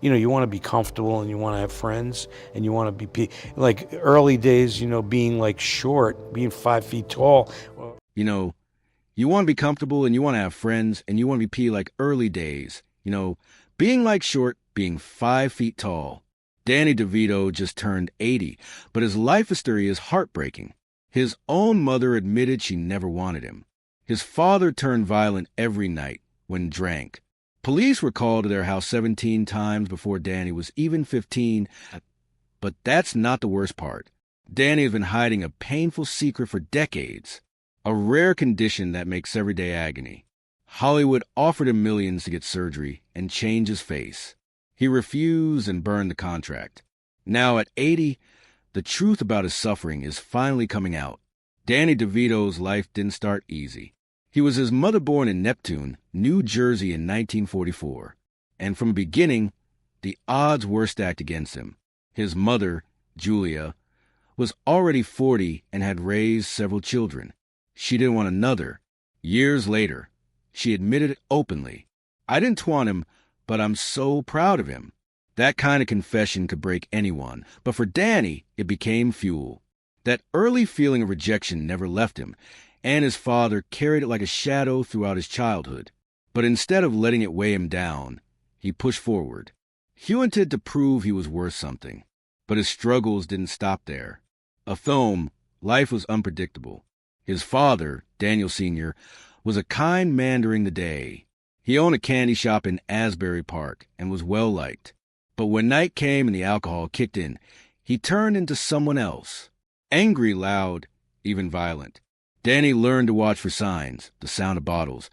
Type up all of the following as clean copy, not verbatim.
you want to be comfortable and you want to have friends and you want to be like early days, being like short, being 5 feet tall. You know, you want to be comfortable and you want to have friends and you want to be like early days. Being like short, being 5 feet tall. Danny DeVito just turned 80, but his life history is heartbreaking. His own mother admitted she never wanted him. His father turned violent every night when drank. Police were called to their house 17 times before Danny was even 15. But that's not the worst part. Danny has been hiding a painful secret for decades, a rare condition that makes everyday agony. Hollywood offered him millions to get surgery and change his face. He refused and burned the contract. Now at 80, the truth about his suffering is finally coming out. Danny DeVito's life didn't start easy. He was his mother born in Neptune, New Jersey in 1944. And from the beginning, the odds were stacked against him. His mother, Julia, was already 40 and had raised several children. She didn't want another. Years later, she admitted it openly. I didn't want him, but I'm so proud of him. That kind of confession could break anyone, but for Danny, it became fuel. That early feeling of rejection never left him, and his father carried it like a shadow throughout his childhood. But instead of letting it weigh him down, he pushed forward. He wanted to prove he was worth something, but his struggles didn't stop there. A film, life was unpredictable. His father, Daniel Sr., was a kind man during the day. He owned a candy shop in Asbury Park and was well-liked. But when night came and the alcohol kicked in, he turned into someone else. Angry, loud, even violent. Danny learned to watch for signs, the sound of bottles,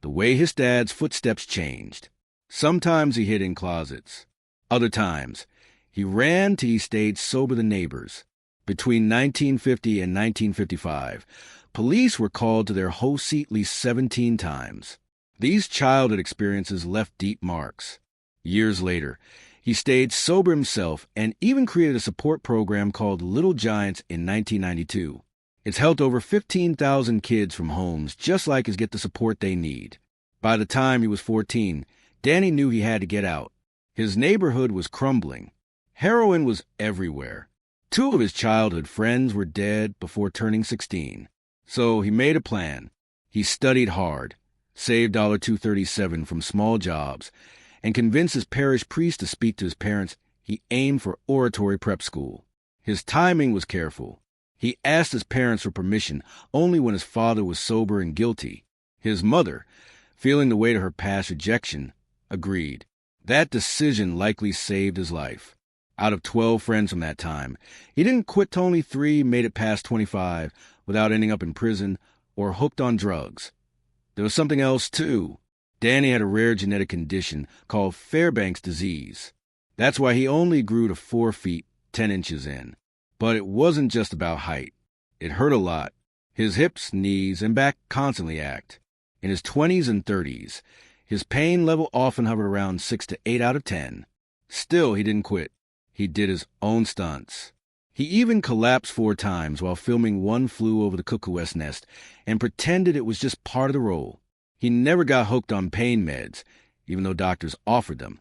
the way his dad's footsteps changed. Sometimes he hid in closets. Other times, he ran till he stayed sober than neighbors. Between 1950 and 1955, police were called to their host seat at least 17 times. These childhood experiences left deep marks. Years later, he stayed sober himself and even created a support program called Little Giants in 1992. It's helped over 15,000 kids from homes just like his get the support they need. By the time he was 14, Danny knew he had to get out. His neighborhood was crumbling. Heroin was everywhere. 2 of his childhood friends were dead before turning 16. So he made a plan. He studied hard, saved $237 from small jobs, and convinced his parish priest to speak to his parents. He aimed for oratory prep school. His timing was careful. He asked his parents for permission only when his father was sober and guilty. His mother, feeling the weight of her past rejection, agreed. That decision likely saved his life. Out of 12 friends from that time, he didn't quit till only 3 made it past 25 without ending up in prison or hooked on drugs. There was something else, too. Danny had a rare genetic condition called Fairbanks disease. That's why he only grew to 4 feet, 10 inches in. But it wasn't just about height. It hurt a lot. His hips, knees, and back constantly ached. In his 20s and 30s, his pain level often hovered around 6 to 8 out of 10. Still, he didn't quit. He did his own stunts. He even collapsed 4 times while filming One Flew Over the Cuckoo's Nest and pretended it was just part of the role. He never got hooked on pain meds, even though doctors offered them.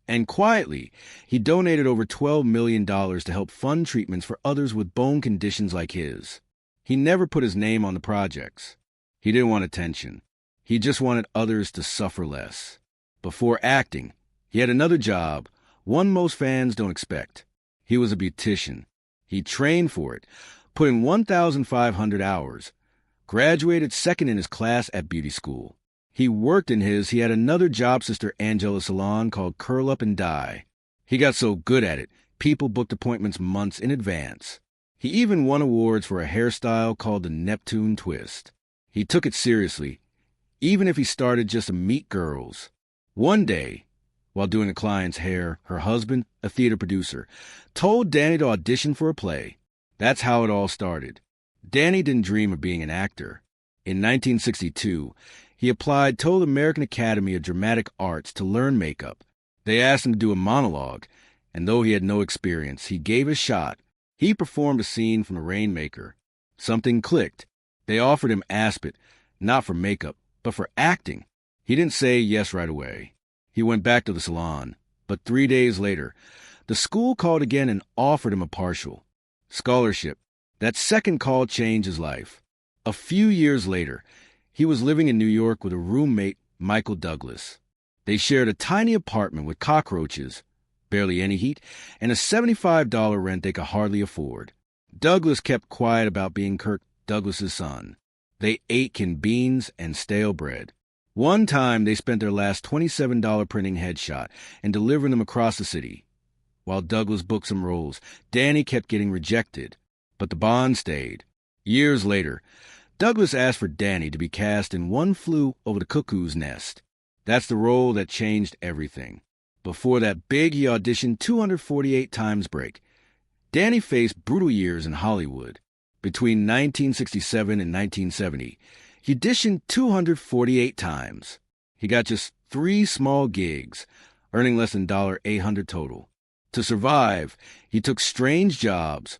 And quietly, he donated over $12 million to help fund treatments for others with bone conditions like his. He never put his name on the projects. He didn't want attention. He just wanted others to suffer less. Before acting, he had another job, one most fans don't expect. He was a beautician. He trained for it, put in 1,500 hours, graduated second in his class at beauty school. He worked in he had another job sister Angela salon called Curl Up and Dye. He got so good at it, people booked appointments months in advance. He even won awards for a hairstyle called the Neptune Twist. He took it seriously, even if he started just to meet girls. One day, while doing a client's hair, her husband, a theater producer, told Danny to audition for a play. That's how it all started. Danny didn't dream of being an actor. In 1962, he applied to the American Academy of Dramatic Arts to learn makeup. They asked him to do a monologue, and though he had no experience, he gave it a shot. He performed a scene from The Rainmaker. Something clicked. They offered him Aspet, not for makeup, but for acting. He didn't say yes right away. He went back to the salon, But 3 days later, the school called again and offered him a partial scholarship. That second call changed his life. A few years later, he was living in New York with a roommate, Michael Douglas. They shared a tiny apartment with cockroaches, barely any heat, and a $75 rent they could hardly afford. Douglas kept quiet about being Kirk Douglas's son. They ate canned beans and stale bread. One time, they spent their last $27 printing headshot and delivering them across the city. While Douglas booked some roles, Danny kept getting rejected, but the bond stayed. Years later, Douglas asked for Danny to be cast in One Flew Over the Cuckoo's Nest. That's the role that changed everything. Before that big, he auditioned 248 times break. Danny faced brutal years in Hollywood. Between 1967 and 1970, he auditioned 248 times. He got just 3 small gigs, earning less than $800 total. To survive, he took strange jobs,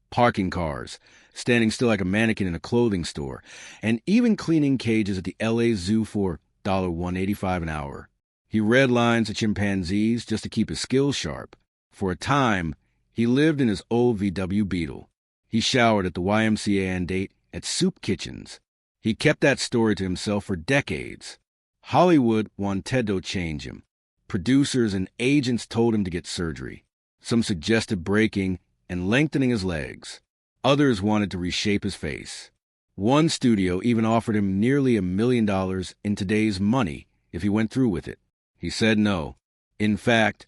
parking cars, standing still like a mannequin in a clothing store, and even cleaning cages at the LA Zoo for $185 an hour. He read lines to chimpanzees just to keep his skills sharp. For a time, he lived in his old VW Beetle. He showered at the YMCA and ate at soup kitchens. He kept that story to himself for decades. Hollywood wanted to change him. Producers and agents told him to get surgery. Some suggested breaking and lengthening his legs. Others wanted to reshape his face. One studio even offered him nearly $1 million in today's money if he went through with it. He said no. In fact,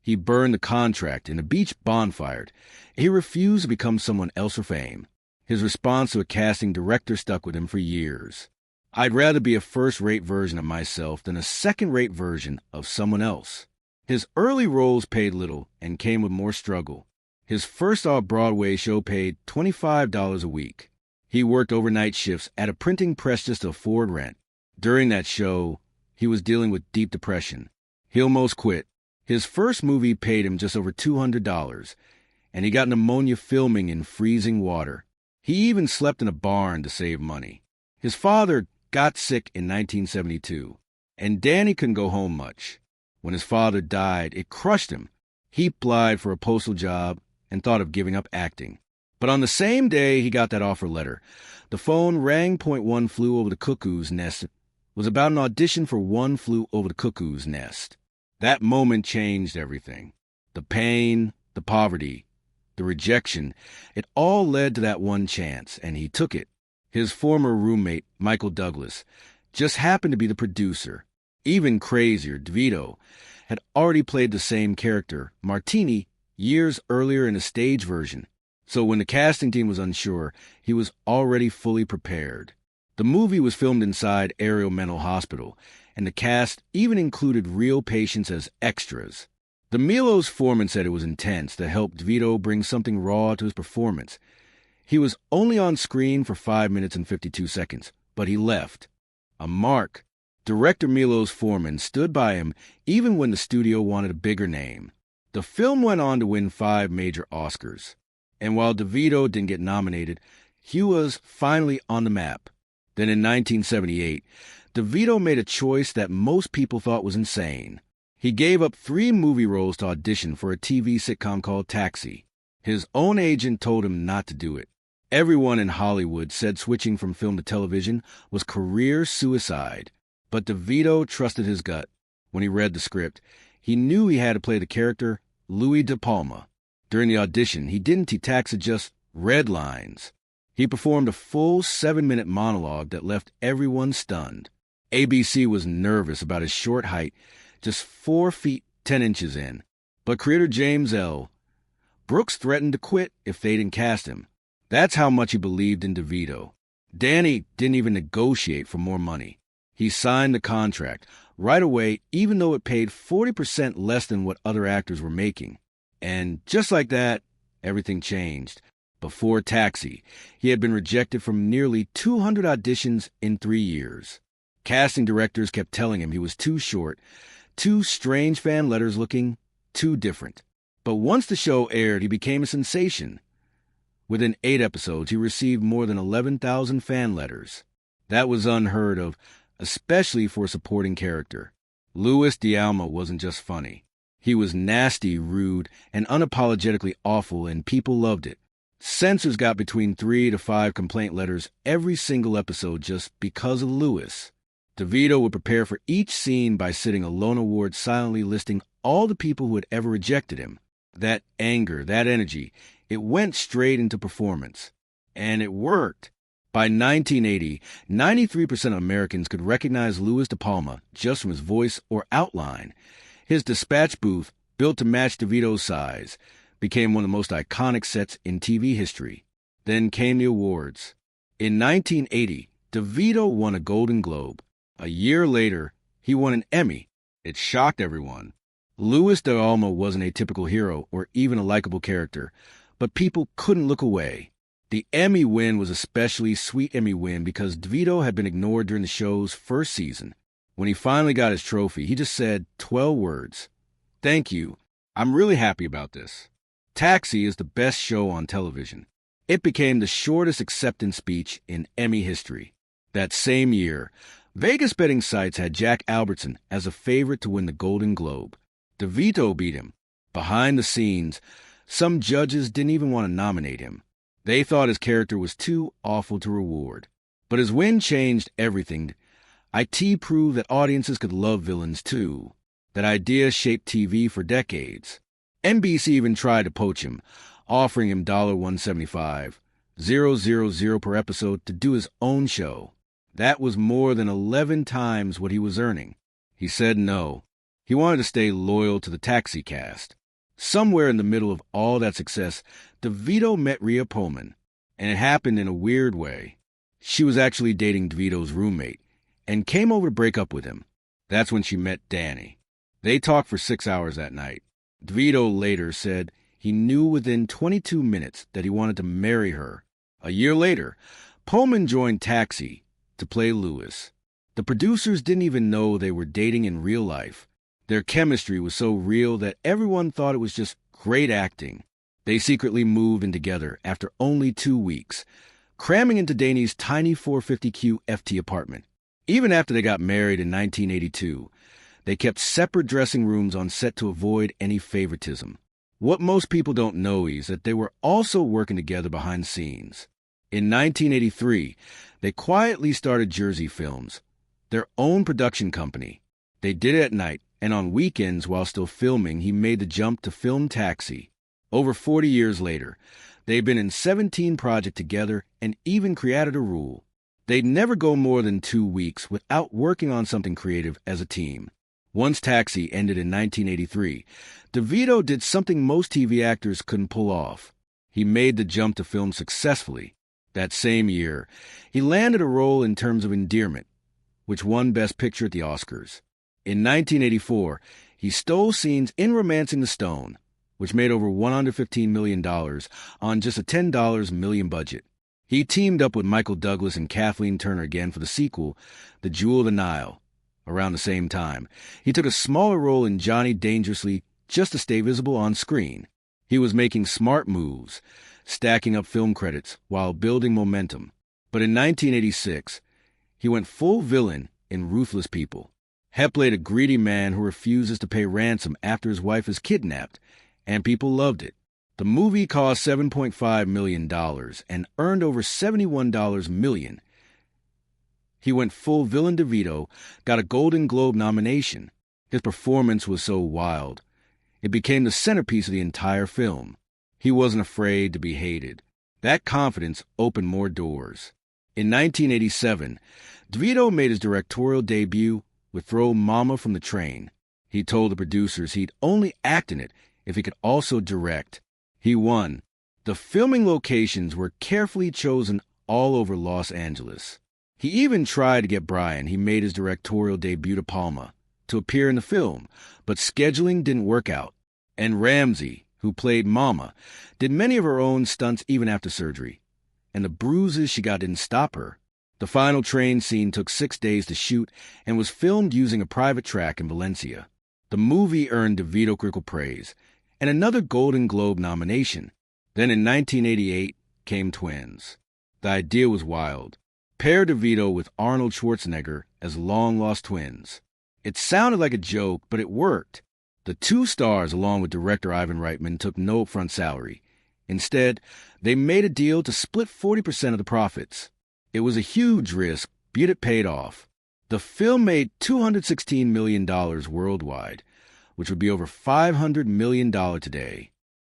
he burned the contract in a beach bonfire. He refused to become someone else for fame. His response to a casting director stuck with him for years. I'd rather be a first-rate version of myself than a second-rate version of someone else. His early roles paid little and came with more struggle. His first off-Broadway show paid $25 a week. He worked overnight shifts at a printing press just to afford rent. During that show, he was dealing with deep depression. He almost quit. His first movie paid him just over $200, and he got pneumonia filming in freezing water. He even slept in a barn to save money. His father got sick in 1972, and Danny couldn't go home much. When his father died, it crushed him. He applied for a postal job and thought of giving up acting. But on the same day he got that offer letter, the phone rang. One Flew Over the Cuckoo's Nest was about an audition for One Flew Over the Cuckoo's Nest. That moment changed everything. The pain, the poverty, the rejection, it all led to that one chance, and he took it. His former roommate, Michael Douglas, just happened to be the producer. Even crazier, DeVito had already played the same character, Martini, years earlier in a stage version. So when the casting team was unsure, he was already fully prepared. The movie was filmed inside Ariel Mental Hospital, and the cast even included real patients as extras. The Milos foreman said it was intense to help DeVito bring something raw to his performance. He was only on screen for 5 minutes and 52 seconds, but he left a mark. Director Milos Forman stood by him even when the studio wanted a bigger name. The film went on to win 5 major Oscars. And while DeVito didn't get nominated, he was finally on the map. Then in 1978, DeVito made a choice that most people thought was insane. He gave up 3 movie roles to audition for a TV sitcom called Taxi. His own agent told him not to do it. Everyone in Hollywood said switching from film to television was career suicide. But DeVito trusted his gut. When he read the script, he knew he had to play the character Louis De Palma. During the audition, he didn't T-taxa, just read lines. He performed a full 7-minute monologue that left everyone stunned. ABC was nervous about his short height, just 4 feet 10 inches in. But creator James L. Brooks threatened to quit if they didn't cast him. That's how much he believed in DeVito. Danny didn't even negotiate for more money. He signed the contract right away, even though it paid 40% less than what other actors were making. And just like that, everything changed. Before Taxi, he had been rejected from nearly 200 auditions in 3 years. Casting directors kept telling him he was too short, too strange fan letters looking, too different. But once the show aired, he became a sensation. Within 8 episodes, he received more than 11,000 fan letters. That was unheard of, especially for a supporting character. Louis D'Alma wasn't just funny. He was nasty, rude, and unapologetically awful, and people loved it. Censors got between 3 to 5 complaint letters every single episode just because of Lewis. DeVito would prepare for each scene by sitting alone award silently listing all the people who had ever rejected him. That anger, that energy, it went straight into performance. And it worked. By 1980, 93% of Americans could recognize Louis De Palma just from his voice or outline. His dispatch booth, built to match DeVito's size, became one of the most iconic sets in TV history. Then came the awards. In 1980, DeVito won a Golden Globe. A year later, he won an Emmy. It shocked everyone. Louis De Palma wasn't a typical hero or even a likable character, but people couldn't look away. The Emmy win was a especially sweet Emmy win because DeVito had been ignored during the show's first season. When he finally got his trophy, he just said 12 words. "Thank you. I'm really happy about this." Taxi is the best show on television. It became the shortest acceptance speech in Emmy history. That same year, Vegas betting sites had Jack Albertson as a favorite to win the Golden Globe. DeVito beat him. Behind the scenes, some judges didn't even want to nominate him. They thought his character was too awful to reward. But his win changed everything. IT proved that audiences could love villains too. That idea shaped TV for decades. NBC even tried to poach him, offering him $175, $000 per episode to do his own show. That was more than 11 times what he was earning. He said no. He wanted to stay loyal to the Taxi cast. Somewhere in the middle of all that success, DeVito met Rhea Pullman, and it happened in a weird way. She was actually dating DeVito's roommate, and came over to break up with him. That's when she met Danny. They talked for 6 hours that night. DeVito later said he knew within 22 minutes that he wanted to marry her. A year later, Pullman joined Taxi to play Lewis. The producers didn't even know they were dating in real life. Their chemistry was so real that everyone thought it was just great acting. They secretly moved in together after only 2 weeks, cramming into Danny's tiny 450Q FT apartment. Even after they got married in 1982, they kept separate dressing rooms on set to avoid any favoritism. What most people don't know is that they were also working together behind the scenes. In 1983, they quietly started Jersey Films, their own production company. They did it at night, and on weekends while still filming, he made the jump to film Taxi. Over 40 years later, they've been in 17 projects together and even created a rule. They'd never go more than 2 weeks without working on something creative as a team. Once Taxi ended in 1983, DeVito did something most TV actors couldn't pull off. He made the jump to film successfully. That same year, he landed a role in Terms of Endearment, which won Best Picture at the Oscars. In 1984, he stole scenes in Romancing the Stone, which made over $115 million on just a $10 million budget. He teamed up with Michael Douglas and Kathleen Turner again for the sequel, The Jewel of the Nile. Around the same time, he took a smaller role in Johnny Dangerously just to stay visible on screen. He was making smart moves, stacking up film credits while building momentum. But in 1986, he went full villain in Ruthless People. He played a greedy man who refuses to pay ransom after his wife is kidnapped, and people loved it. The movie cost $7.5 million and earned over $71 million. He went full villain DeVito, got a Golden Globe nomination. His performance was so wild. It became the centerpiece of the entire film. He wasn't afraid to be hated. That confidence opened more doors. In 1987, DeVito made his directorial debut with Throw Mama from the Train. He told the producers he'd only act in it if he could also direct. He won. The filming locations were carefully chosen all over Los Angeles. He even tried to get Brian, he made his directorial debut to Palma, to appear in the film, but scheduling didn't work out. And Ramsey, who played Mama, did many of her own stunts even after surgery. And the bruises she got didn't stop her. The final train scene took 6 days to shoot and was filmed using a private track in Valencia. The movie earned DeVito critical praise and another Golden Globe nomination. Then in 1988 came Twins. The idea was wild. Pair DeVito with Arnold Schwarzenegger as long-lost twins. It sounded like a joke, but it worked. The two stars, along with director Ivan Reitman, took no upfront salary. Instead, they made a deal to split 40% of the profits. It was a huge risk, but it paid off. The film made $216 million worldwide, which would be over $500 million today.